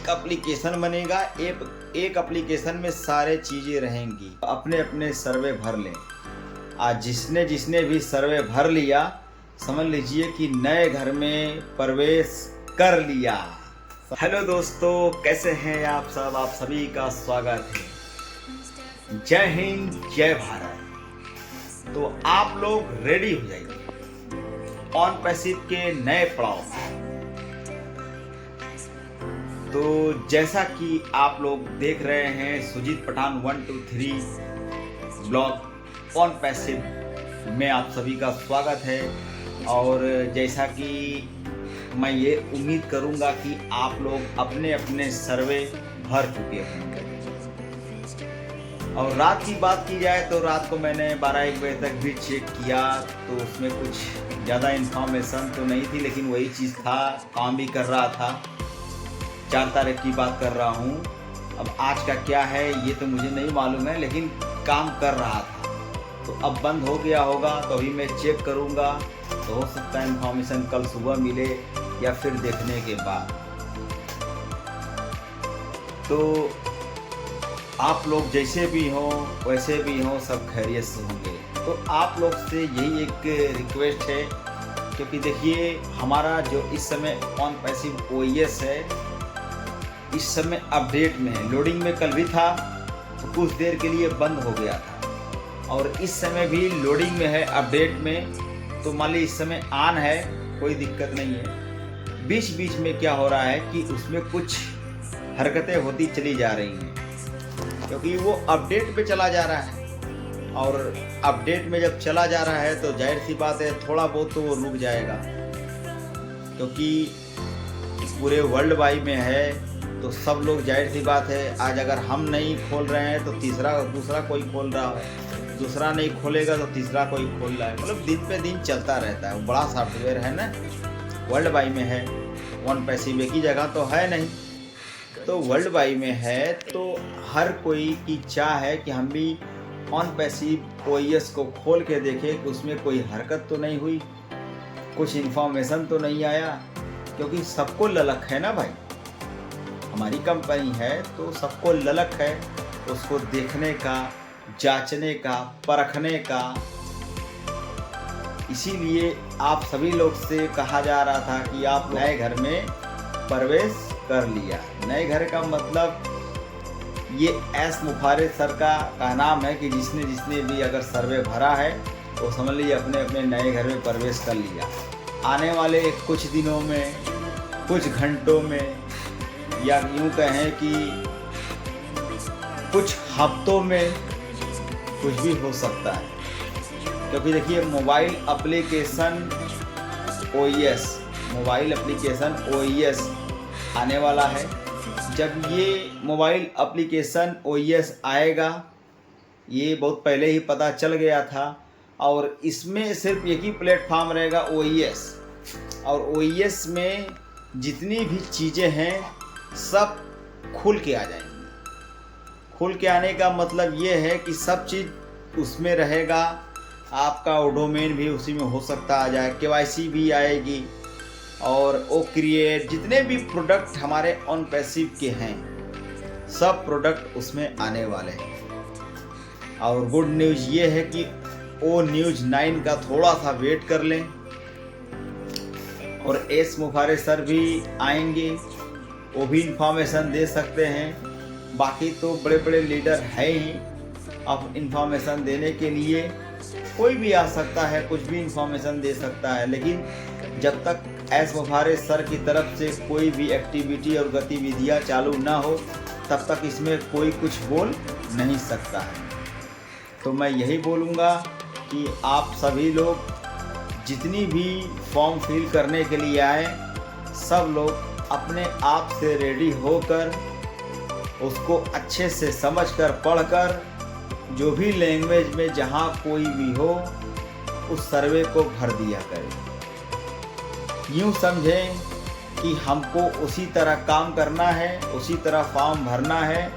एक एप्लीकेशन बनेगा। एक एप्लीकेशन में सारे चीज़ें रहेंगी। अपने अपने सर्वे भर लें। आज जिसने जिसने भी सर्वे भर लिया, समझ लीजिए कि नए घर में प्रवेश कर लिया। हेलो दोस्तों, कैसे हैं आप सब? आप सभी का स्वागत है। जय हिंद, जय भारत। तो आप लोग रेडी हो जाइए ऑन पैसिव के नए पड़ाव। तो जैसा कि आप लोग देख रहे हैं, Sujeet Pathan 1 2 3 blog on passive में आप सभी का स्वागत है। और जैसा कि मैं ये उम्मीद करूंगा कि आप लोग अपने अपने सर्वे भर चुके होंगे। और रात की बात की जाए तो रात को मैंने 12-1 बजे तक भी चेक किया, तो उसमें कुछ ज़्यादा इन्फॉर्मेशन तो नहीं थी, लेकिन वही चीज़ था, काम भी कर रहा था। 4 तारीख की बात कर रहा हूँ। अब आज का क्या है ये तो मुझे नहीं मालूम है, लेकिन काम कर रहा था। तो अब बंद हो गया होगा, तो अभी मैं चेक करूँगा। तो हो सकता है इन्फॉर्मेशन कल सुबह मिले या फिर देखने के बाद। तो आप लोग जैसे भी हों वैसे भी हों, सब खैरियत से होंगे। तो आप लोग से यही एक रिक्वेस्ट है, क्योंकि देखिए हमारा जो इस समय ऑन पैसिव OES है, इस समय अपडेट में है। लोडिंग में कल भी था तो कुछ देर के लिए बंद हो गया था, और इस समय भी लोडिंग में है, अपडेट में। तो मान ली इस समय ऑन है, कोई दिक्कत नहीं है। बीच बीच में क्या हो रहा है कि उसमें कुछ हरकतें होती चली जा रही हैं, क्योंकि वो अपडेट पे चला जा रहा है। और अपडेट में जब चला जा रहा है तो जाहिर सी बात है थोड़ा बहुत तो वो रुक जाएगा, क्योंकि पूरे वर्ल्ड वाइड में है। तो सब लोग, जाहिर सी बात है, आज अगर हम नहीं खोल रहे हैं तो दूसरा कोई खोल रहा है, दूसरा नहीं खोलेगा तो तीसरा कोई खोल रहा है। मतलब दिन पे दिन चलता रहता है। बड़ा सॉफ्टवेयर है ना, वर्ल्ड वाइड में है। ऑन पैसिव एक ही जगह तो है नहीं, तो वर्ल्ड वाइड में है। तो हर कोई की चाह है कि हम भी ऑन पैसिव OES को खोल के देखें कि उसमें कोई हरकत तो नहीं हुई, कुछ इन्फॉर्मेशन तो नहीं आया, क्योंकि सबको ललक है ना भाई। हमारी कंपनी है तो सबको ललक है उसको देखने का, जांचने का, परखने का। इसीलिए आप सभी लोग से कहा जा रहा था कि आप नए घर में प्रवेश कर लिया। नए घर का मतलब ये एस मुफारिद सर का नाम है कि जिसने जिसने भी अगर सर्वे भरा है तो समझ लीजिए अपने अपने नए घर में प्रवेश कर लिया। आने वाले कुछ दिनों में, कुछ घंटों में, या यूँ कहें कि कुछ हफ्तों में कुछ भी हो सकता है। क्योंकि देखिए मोबाइल एप्लीकेशन OES आने वाला है। जब ये मोबाइल एप्लीकेशन OES आएगा, ये बहुत पहले ही पता चल गया था, और इसमें सिर्फ एक ही प्लेटफॉर्म रहेगा OES। और OES में जितनी भी चीज़ें हैं सब खुल के आ जाएंगी। खुल के आने का मतलब ये है कि सब चीज़ उसमें रहेगा। आपका डोमेन भी उसी में हो सकता आ जाए, KYC भी आएगी, और ओ क्रिएट, जितने भी प्रोडक्ट हमारे ऑन पैसिव के हैं सब प्रोडक्ट उसमें आने वाले हैं। और गुड न्यूज़ ये है कि ओ न्यूज़ 9 का थोड़ा सा वेट कर लें, और एस मुफारिद सर भी आएंगे, वो भी इंफॉर्मेशन दे सकते हैं। बाकी तो बड़े बड़े लीडर हैं ही अब इंफॉर्मेशन देने के लिए। कोई भी आ सकता है, कुछ भी इंफॉर्मेशन दे सकता है, लेकिन जब तक एस मुफारिद सर की तरफ से कोई भी एक्टिविटी और गतिविधियां चालू ना हो, तब तक इसमें कोई कुछ बोल नहीं सकता है। तो मैं यही बोलूँगा कि आप सभी लोग जितनी भी फॉर्म फिल करने के लिए आए, सब लोग अपने आप से रेडी होकर उसको अच्छे से समझकर, पढ़कर, जो भी लैंग्वेज में जहाँ कोई भी हो उस सर्वे को भर दिया करें। यूँ समझें कि हमको उसी तरह काम करना है, उसी तरह फॉर्म भरना है।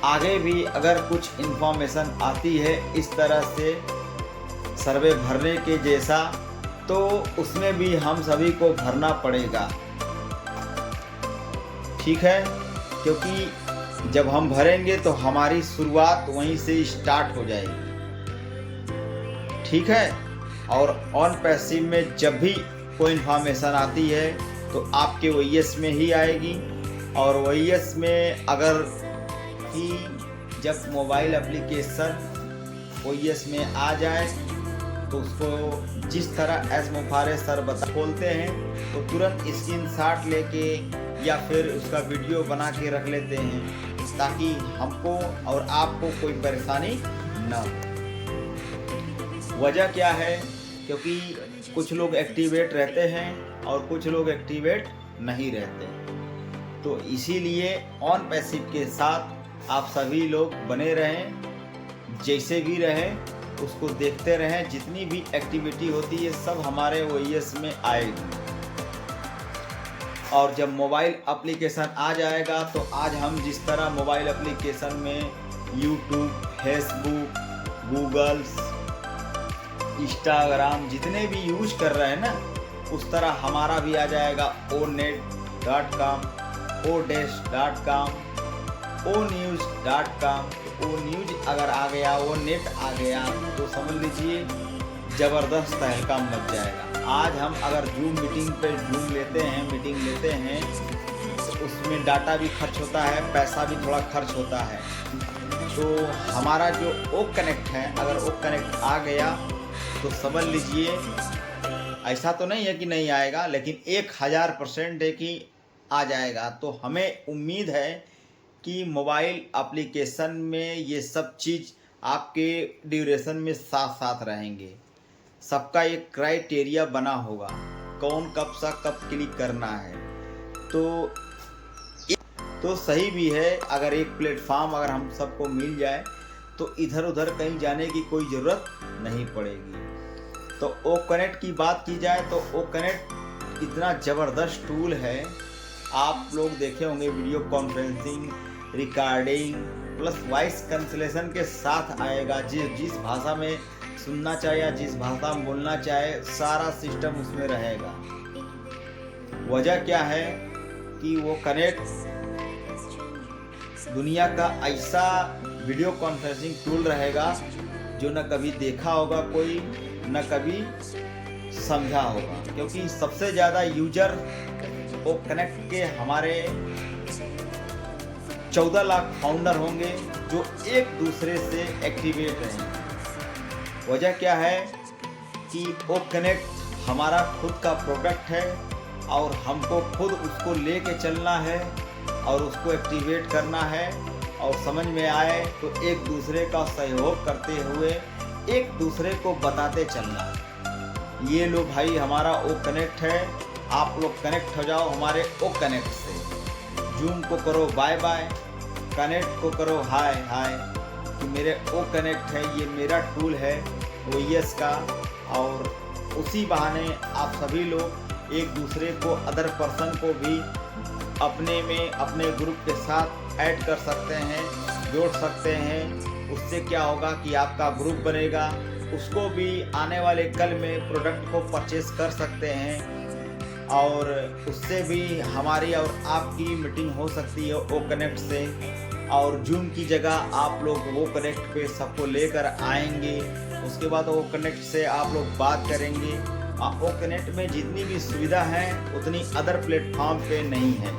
आगे भी अगर कुछ इन्फॉर्मेशन आती है इस तरह से सर्वे भरने के जैसा, तो उसमें भी हम सभी को भरना पड़ेगा। ठीक है, क्योंकि जब हम भरेंगे तो हमारी शुरुआत वहीं से स्टार्ट हो जाएगी, ठीक है। और ऑन पैसिव में जब भी कोई इन्फॉर्मेशन आती है तो आपके ओईएस में ही आएगी। और ओईएस में अगर कि जब मोबाइल एप्लीकेशन ओईएस में आ जाए तो उसको जिस तरह एस मुफारे सर खोलते हैं तो तुरंत स्क्रीनशॉट लेके या फिर उसका वीडियो बना के रख लेते हैं ताकि हमको और आपको कोई परेशानी न हो। वजह क्या है? क्योंकि कुछ लोग एक्टिवेट रहते हैं और कुछ लोग एक्टिवेट नहीं रहते, तो इसीलिए ऑन पैसिव के साथ आप सभी लोग बने रहें। जैसे भी रहें उसको देखते रहें, जितनी भी एक्टिविटी होती है सब हमारे ओईएस में आएगी। और जब मोबाइल एप्लीकेशन आ जाएगा तो आज हम जिस तरह मोबाइल एप्लीकेशन में यूट्यूब, फेसबुक, गूगल, इंस्टाग्राम जितने भी यूज कर रहे हैं ना, उस तरह हमारा भी आ जाएगा onet.com, odesh.com, onews.com। ओ न्यूज अगर आ गया, वो नेट आ गया तो समझ लीजिए ज़बरदस्त तहलका मच जाएगा। आज हम अगर जूम मीटिंग लेते हैं तो उसमें डाटा भी खर्च होता है, पैसा भी थोड़ा खर्च होता है। तो हमारा जो ओ कनेक्ट है, अगर ओ कनेक्ट आ गया तो समझ लीजिए, ऐसा तो नहीं है कि नहीं आएगा, लेकिन 1000% है कि आ जाएगा। तो हमें उम्मीद है कि मोबाइल एप्लीकेशन में ये सब चीज़ आपके ड्यूरेशन में साथ साथ रहेंगे। सबका एक क्राइटेरिया बना होगा, कौन कब सा कब क्लिक करना है। तो सही भी है, अगर एक प्लेटफॉर्म अगर हम सबको मिल जाए तो इधर उधर कहीं जाने की कोई ज़रूरत नहीं पड़ेगी। तो ओ कनेक्ट की बात की जाए तो ओ कनेक्ट इतना ज़बरदस्त टूल है। आप लोग देखे होंगे, video conferencing, recording plus voice cancellation के साथ आएगा। जिस भाषा में सुनना चाहे या जिस भाषा में बोलना चाहे, सारा सिस्टम उसमें रहेगा। वजह क्या है कि वो कनेक्ट दुनिया का ऐसा वीडियो कॉन्फ्रेंसिंग टूल रहेगा जो न कभी देखा होगा कोई, न कभी समझा होगा। क्योंकि सबसे ज़्यादा यूजर वो कनेक्ट के हमारे 14 लाख फाउंडर होंगे जो एक दूसरे से एक्टिवेट रहेंगे। वजह क्या है कि वो कनेक्ट हमारा खुद का प्रोडक्ट है और हमको खुद उसको लेके चलना है और उसको एक्टिवेट करना है। और समझ में आए तो एक दूसरे का सहयोग करते हुए एक दूसरे को बताते चलना है। ये लो भाई, हमारा ओ कनेक्ट है, आप लोग कनेक्ट हो जाओ हमारे ओ कनेक्ट से। जूम को करो बाय बाय, कनेक्ट को करो हाय हाय, कि मेरे ओ कनेक्ट है, ये मेरा टूल है ओईएस का। और उसी बहाने आप सभी लोग एक दूसरे को, अदर पर्सन को भी अपने में, अपने ग्रुप के साथ ऐड कर सकते हैं, जोड़ सकते हैं। उससे क्या होगा कि आपका ग्रुप बनेगा, उसको भी आने वाले कल में प्रोडक्ट को परचेस कर सकते हैं और उससे भी हमारी और आपकी मीटिंग हो सकती है ओ कनेक्ट से। और जूम की जगह आप लोग वो कनेक्ट पे सबको लेकर आएंगे, उसके बाद वो कनेक्ट से आप लोग बात करेंगे। वो कनेक्ट में जितनी भी सुविधा है उतनी अदर प्लेटफॉर्म पे नहीं है।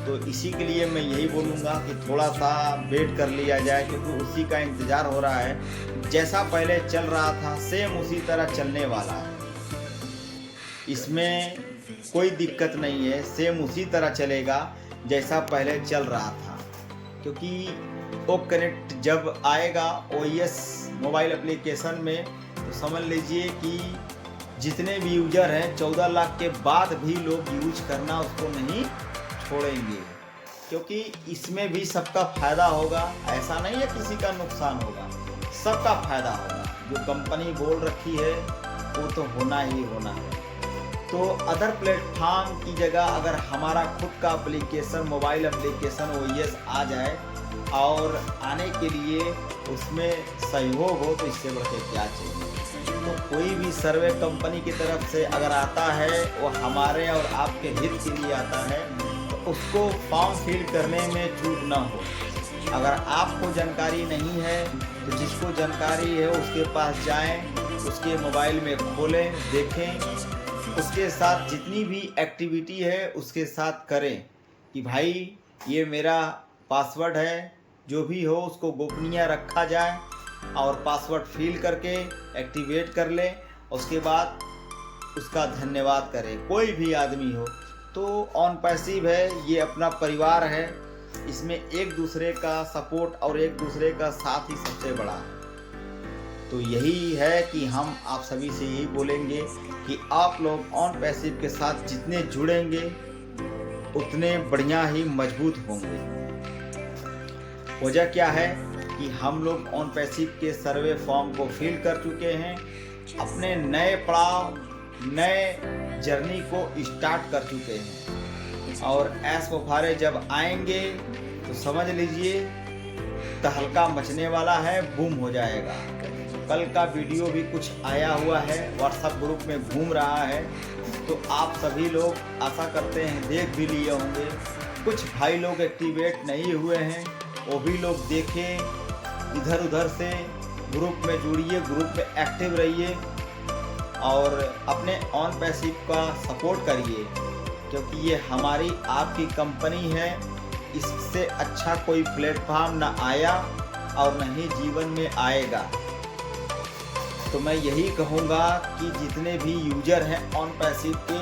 तो इसी के लिए मैं यही बोलूँगा कि थोड़ा सा वेट कर लिया जाए, क्योंकि उसी का इंतज़ार हो रहा है। जैसा पहले चल रहा था सेम उसी तरह चलने वाला है, इसमें कोई दिक्कत नहीं है, सेम उसी तरह चलेगा जैसा पहले चल रहा था। क्योंकि ओ कनेक्ट जब आएगा ओईएस मोबाइल एप्लीकेशन में तो समझ लीजिए कि जितने भी यूजर हैं 14 लाख के बाद भी लोग यूज करना उसको नहीं छोड़ेंगे, क्योंकि इसमें भी सबका फायदा होगा। ऐसा नहीं है किसी का नुकसान होगा, सबका फायदा होगा। जो कंपनी बोल रखी है वो तो होना ही होना है। तो अदर प्लेटफॉर्म की जगह अगर हमारा खुद का एप्लीकेशन, मोबाइल एप्लीकेशन ओईएस आ जाए और आने के लिए उसमें सहयोग हो तो इससे बढ़ के क्या चाहिए। तो कोई भी सर्वे कंपनी की तरफ से अगर आता है वो हमारे और आपके हित के लिए आता है, तो उसको फॉर्म फिल करने में चूक ना हो। अगर आपको जानकारी नहीं है तो जिसको जानकारी है उसके पास जाएं, उसके मोबाइल में खोलें, देखें, उसके साथ जितनी भी एक्टिविटी है उसके साथ करें कि भाई ये मेरा पासवर्ड है, जो भी हो उसको गोपनीय रखा जाए और पासवर्ड फिल करके एक्टिवेट कर लें। उसके बाद उसका धन्यवाद करें। कोई भी आदमी हो तो ऑन पैसिव है, ये अपना परिवार है, इसमें एक दूसरे का सपोर्ट और एक दूसरे का साथ ही सबसे बड़ा है। तो यही है कि हम आप सभी से यही बोलेंगे कि आप लोग ऑन पैसिव के साथ जितने जुड़ेंगे उतने बढ़िया ही मजबूत होंगे। वजह क्या है कि हम लोग ऑन पैसिव के सर्वे फॉर्म को फिल कर चुके हैं, अपने नए पड़ाव, नए जर्नी को स्टार्ट कर चुके हैं और ऐश वफारे जब आएंगे तो समझ लीजिए तहलका मचने वाला है, बूम हो जाएगा। कल का वीडियो भी कुछ आया हुआ है, व्हाट्सएप ग्रुप में घूम रहा है, तो आप सभी लोग आशा करते हैं देख भी लिए होंगे। कुछ भाई लोग एक्टिवेट नहीं हुए हैं, वो भी लोग देखें, इधर उधर से ग्रुप में जुड़िए, ग्रुप में एक्टिव रहिए और अपने ऑन पैसिव का सपोर्ट करिए, क्योंकि ये हमारी आपकी कंपनी है। इससे अच्छा कोई प्लेटफॉर्म ना आया और न ही जीवन में आएगा। तो मैं यही कहूँगा कि जितने भी यूजर हैं ऑन पैसिव के,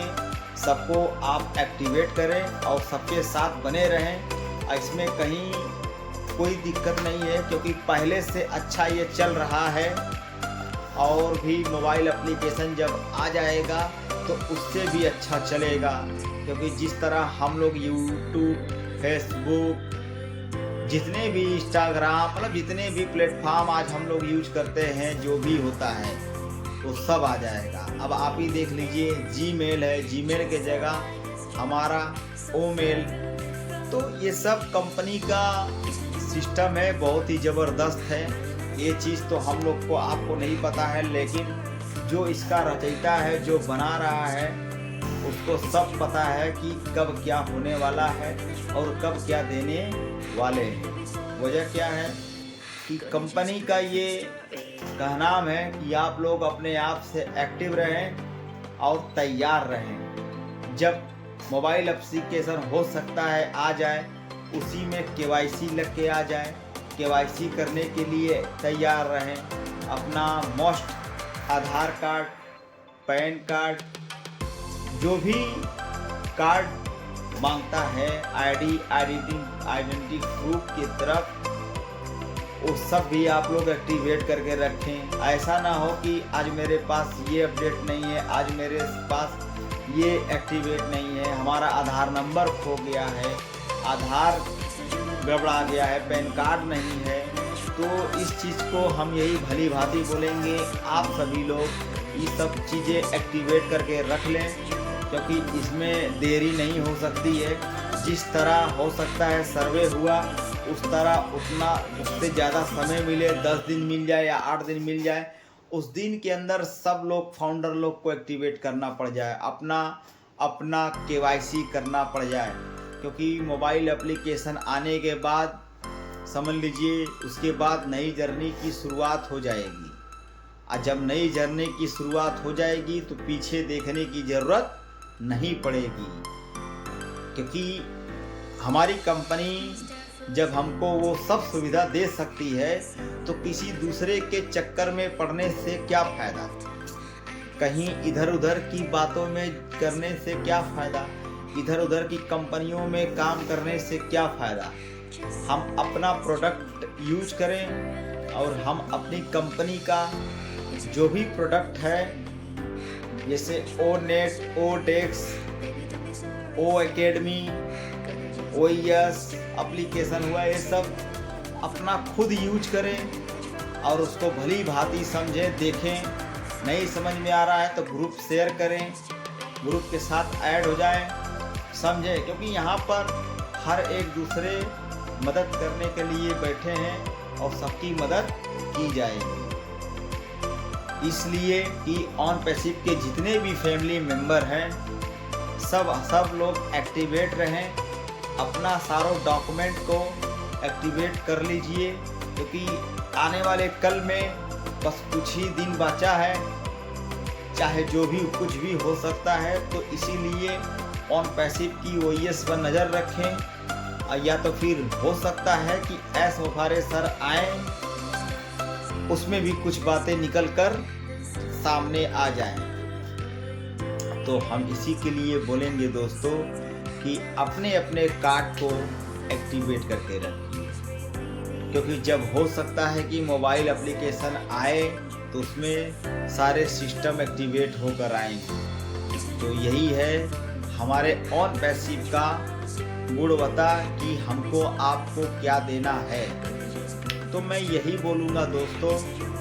सबको आप एक्टिवेट करें और सबके साथ बने रहें। इसमें कहीं कोई दिक्कत नहीं है, क्योंकि पहले से अच्छा ये चल रहा है और भी मोबाइल एप्लीकेशन जब आ जाएगा तो उससे भी अच्छा चलेगा। क्योंकि जिस तरह हम लोग यूट्यूब, फेसबुक, जितने भी इंस्टाग्राम, मतलब जितने भी प्लेटफॉर्म आज हम लोग यूज करते हैं, जो भी होता है वो सब आ जाएगा। अब आप ही देख लीजिए, जीमेल है, जीमेल के जगह हमारा ओमेल, तो ये सब कंपनी का सिस्टम है, बहुत ही ज़बरदस्त है। ये चीज़ तो हम लोग को आपको नहीं पता है, लेकिन जो इसका रचयिता है, जो बना रहा है, उसको सब पता है कि कब क्या होने वाला है और कब क्या देने वाले हैं। वजह क्या है कि कंपनी का ये कहनाम है कि आप लोग अपने आप से एक्टिव रहें और तैयार रहें। जब मोबाइल एप्लीकेशन हो सकता है आ जाए, उसी में KYC लग के आ जाए, KYC करने के लिए तैयार रहें। अपना मोस्ट आधार कार्ड, पैन कार्ड, जो भी कार्ड मांगता है, आइडेंटिटी प्रूफ की तरफ, वो सब भी आप लोग एक्टिवेट करके रखें। ऐसा ना हो कि आज मेरे पास ये अपडेट नहीं है, आज मेरे पास ये एक्टिवेट नहीं है, हमारा आधार नंबर खो गया है, आधार गड़बड़ा गया है, पैन कार्ड नहीं है। तो इस चीज़ को हम यही भली भांति बोलेंगे, आप सभी लोग ये सब चीज़ें एक्टिवेट करके रख लें, क्योंकि इसमें देरी नहीं हो सकती है। जिस तरह हो सकता है सर्वे हुआ, उस तरह उतना उससे ज़्यादा समय मिले, 10 दिन मिल जाए या 8 दिन मिल जाए, उस दिन के अंदर सब लोग, फाउंडर लोग को एक्टिवेट करना पड़ जाए, अपना KYC करना पड़ जाए। क्योंकि मोबाइल एप्लीकेशन आने के बाद समझ लीजिए उसके बाद नई जर्नी की शुरुआत हो जाएगी। और जब नई जर्नी की शुरुआत हो जाएगी तो पीछे देखने की ज़रूरत नहीं पड़ेगी, क्योंकि हमारी कंपनी जब हमको वो सब सुविधा दे सकती है तो किसी दूसरे के चक्कर में पड़ने से क्या फ़ायदा, कहीं इधर उधर की बातों में करने से क्या फ़ायदा, इधर उधर की कंपनियों में काम करने से क्या फ़ायदा। हम अपना प्रोडक्ट यूज करें और हम अपनी कंपनी का जो भी प्रोडक्ट है, जैसे ONET, ODEX, OAcademy, OES application हुआ, ये सब अपना खुद यूज करें और उसको भली भांति समझें, देखें। नहीं समझ में आ रहा है तो ग्रुप शेयर करें, ग्रुप के साथ ऐड हो जाएं, समझें, क्योंकि यहाँ पर हर एक दूसरे मदद करने के लिए बैठे हैं और सबकी मदद की जाएगी। इसलिए कि ऑन पैसिव के जितने भी फैमिली मेंबर हैं, सब लोग एक्टिवेट रहें अपना सारों डॉक्यूमेंट को एक्टिवेट कर लीजिए, क्योंकि आने वाले कल में बस कुछ ही दिन बचा है, चाहे जो भी कुछ भी हो सकता है। तो इसीलिए ऑन पैसिव की ओएस पर नज़र रखें, या तो फिर हो सकता है कि ऐस मुफारे सर आए, उसमें भी कुछ बातें निकल कर सामने आ जाएं। तो हम इसी के लिए बोलेंगे दोस्तों कि अपने अपने कार्ड को एक्टिवेट करके रखिए, क्योंकि जब हो सकता है कि मोबाइल एप्लीकेशन आए तो उसमें सारे सिस्टम एक्टिवेट होकर आएंगे। तो यही है हमारे ऑन पैसिव का गुणवत्ता कि हमको आपको क्या देना है। तो मैं यही बोलूँगा दोस्तों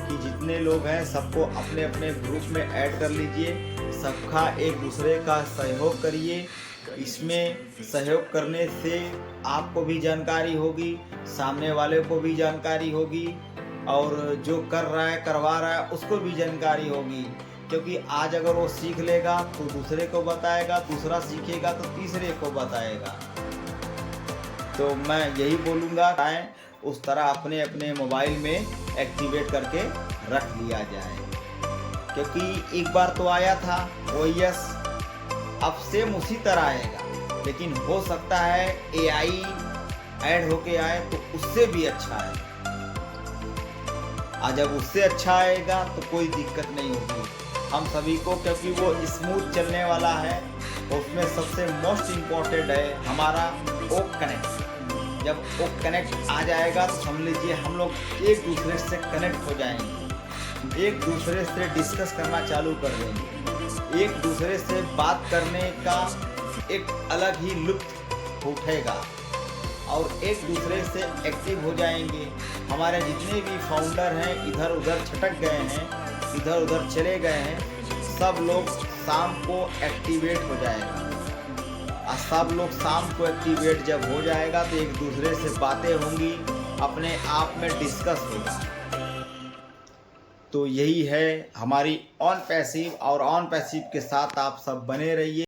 कि जितने लोग हैं सबको अपने अपने ग्रुप में ऐड कर लीजिए, सबका एक दूसरे का सहयोग करिए। इसमें सहयोग करने से आपको भी जानकारी होगी, सामने वाले को भी जानकारी होगी, और जो कर रहा है करवा रहा है उसको भी जानकारी होगी। क्योंकि आज अगर वो सीख लेगा तो दूसरे को बताएगा, दूसरा सीखेगा तो तीसरे को बताएगा। तो मैं यही बोलूँगा उस तरह अपने अपने मोबाइल में एक्टिवेट करके रख लिया जाए, क्योंकि एक बार तो आया था ओएस, अब सेम उसी तरह आएगा, लेकिन हो सकता है एआई ऐड होके आए तो उससे भी अच्छा है। आज जब उससे अच्छा आएगा तो कोई दिक्कत नहीं होगी हम सभी को, क्योंकि वो स्मूथ चलने वाला है। उसमें सबसे मोस्ट इम्पोर्टेंट है हमारा ओ कनेक्ट। जब वो कनेक्ट आ जाएगा तो समझ लीजिए हम लोग एक दूसरे से कनेक्ट हो जाएंगे, एक दूसरे से डिस्कस करना चालू कर देंगे, एक दूसरे से बात करने का एक अलग ही लुत्फ उठेगा और एक दूसरे से एक्टिव हो जाएंगे। हमारे जितने भी फाउंडर हैं इधर उधर छटक गए हैं, इधर उधर चले गए हैं, सब लोग शाम को एक्टिवेट हो जाएगा। सब लोग शाम को एक्टिवेट जब हो जाएगा तो एक दूसरे से बातें होंगी, अपने आप में डिस्कस होगा। तो यही है हमारी ऑन पैसिव, और ऑन पैसिव के साथ आप सब बने रहिए।